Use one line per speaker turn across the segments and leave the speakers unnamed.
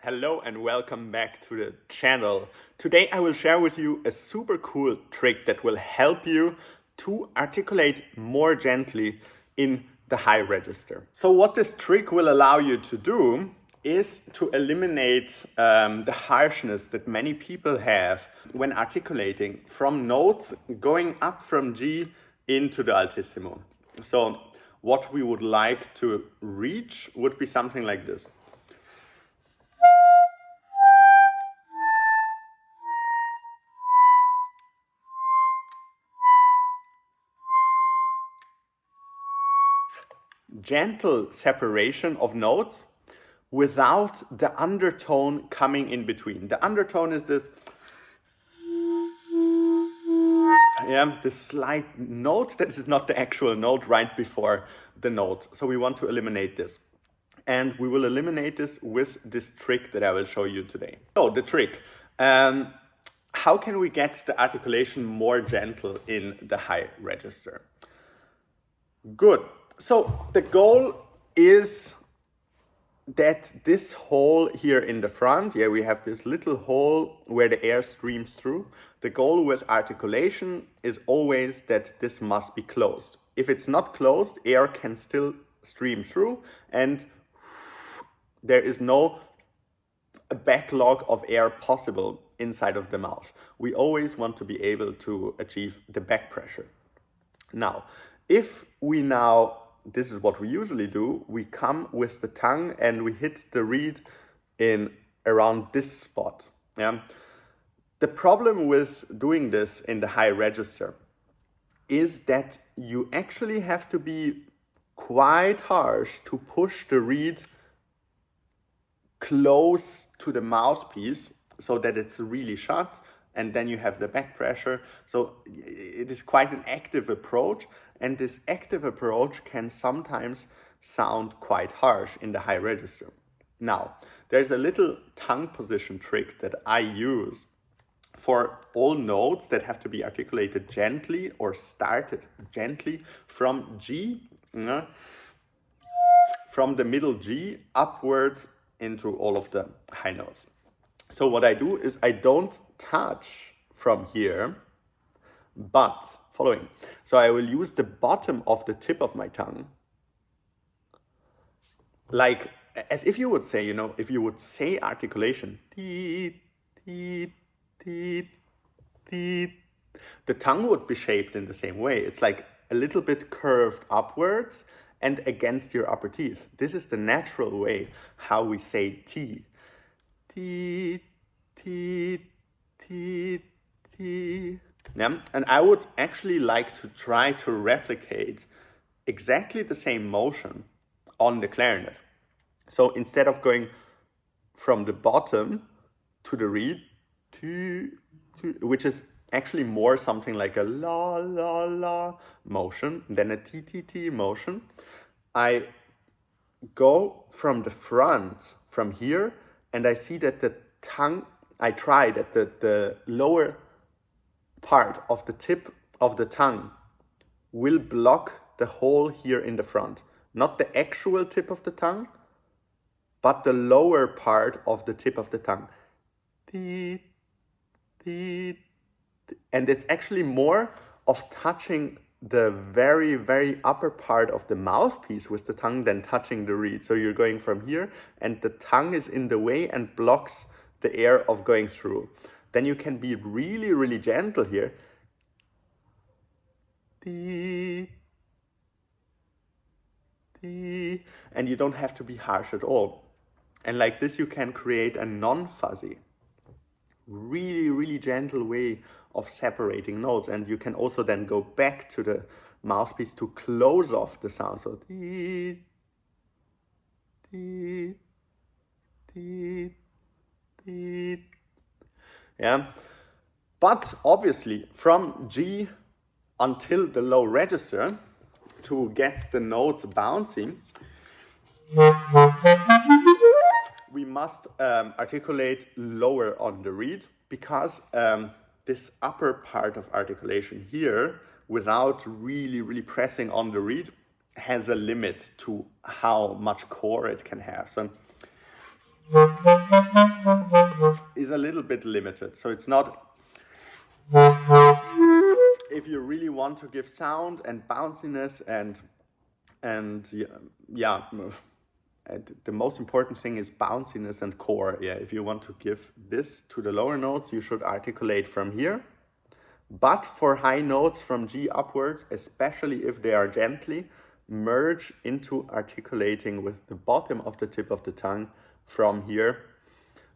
Hello and welcome back to the channel. Today I will share with you a super cool trick that will help you to articulate more gently in the high register. So what this trick will allow you to do is to eliminate the harshness that many people have when articulating from notes going up from G into the altissimo. So what we would like to reach would be something like this. Gentle separation of notes without the undertone coming in between. The undertone is this, this slight note that is not the actual note right before the note. So we want to eliminate this. And we will eliminate this with this trick that I will show you today. So the trick, how can we get the articulation more gentle in the high register? Good. So the goal is that this hole here in the front, we have this little hole where the air streams through. The goal with articulation is always that this must be closed. If it's not closed, air can still stream through and there is no backlog of air possible inside of the mouth. We always want to be able to achieve the back pressure. Now, if we this is what we usually do, we come with the tongue and we hit the reed in around this spot. The problem with doing this in the high register is that you actually have to be quite harsh to push the reed close to the mouthpiece so that it's really shut, and then you have the back pressure. So it is quite an active approach, and this active approach can sometimes sound quite harsh in the high register. Now, there's a little tongue position trick that I use for all notes that have to be articulated gently or started gently from G, from the middle G upwards into all of the high notes. So what I do is I don't touch from here, but following. So I will use the bottom of the tip of my tongue, like as if you would say, if you would say articulation, teet, teet, teet, teet, the tongue would be shaped in the same way. It's like a little bit curved upwards and against your upper teeth. This is the natural way how we say T. Teet, teet, teet, teet. And I would actually like to try to replicate exactly the same motion on the clarinet. So instead of going from the bottom to the reed, which is actually more something like a la la la motion than a t t t motion, I go from the front, from here, and I see that the tongue, I try that the lower part of the tip of the tongue will block the hole here in the front. Not the actual tip of the tongue, but the lower part of the tip of the tongue. Teet, teet, teet. And it's actually more of touching the very, very upper part of the mouthpiece with the tongue than touching the reed. So you're going from here and the tongue is in the way and blocks the air of going through. Then you can be really, really gentle here. Teet, teet. And you don't have to be harsh at all. And like this you can create a non-fuzzy, really, really gentle way of separating notes. And you can also then go back to the mouthpiece to close off the sound. So teet, teet, teet, teet. But obviously from G until the low register, to get the notes bouncing, we must articulate lower on the reed, because this upper part of articulation here, without really, really pressing on the reed, has a limit to how much core it can have. So is a little bit limited. So it's not, if you really want to give sound and bounciness and yeah, and the most important thing is bounciness and core. Yeah, if you want to give this to the lower notes, you should articulate from here. But for high notes from G upwards, especially if they are gently, merge into articulating with the bottom of the tip of the tongue from here.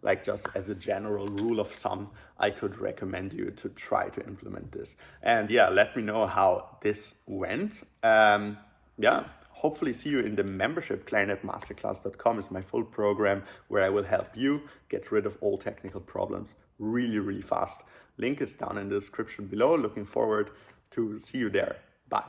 Like, just as a general rule of thumb, I could recommend you to try to implement this. And yeah, let me know how this went. Yeah, hopefully see you in the membership. clarinetmasterclass.com is my full program where I will help you get rid of all technical problems really, really fast. Link is down in the description below. Looking forward to see you there. Bye.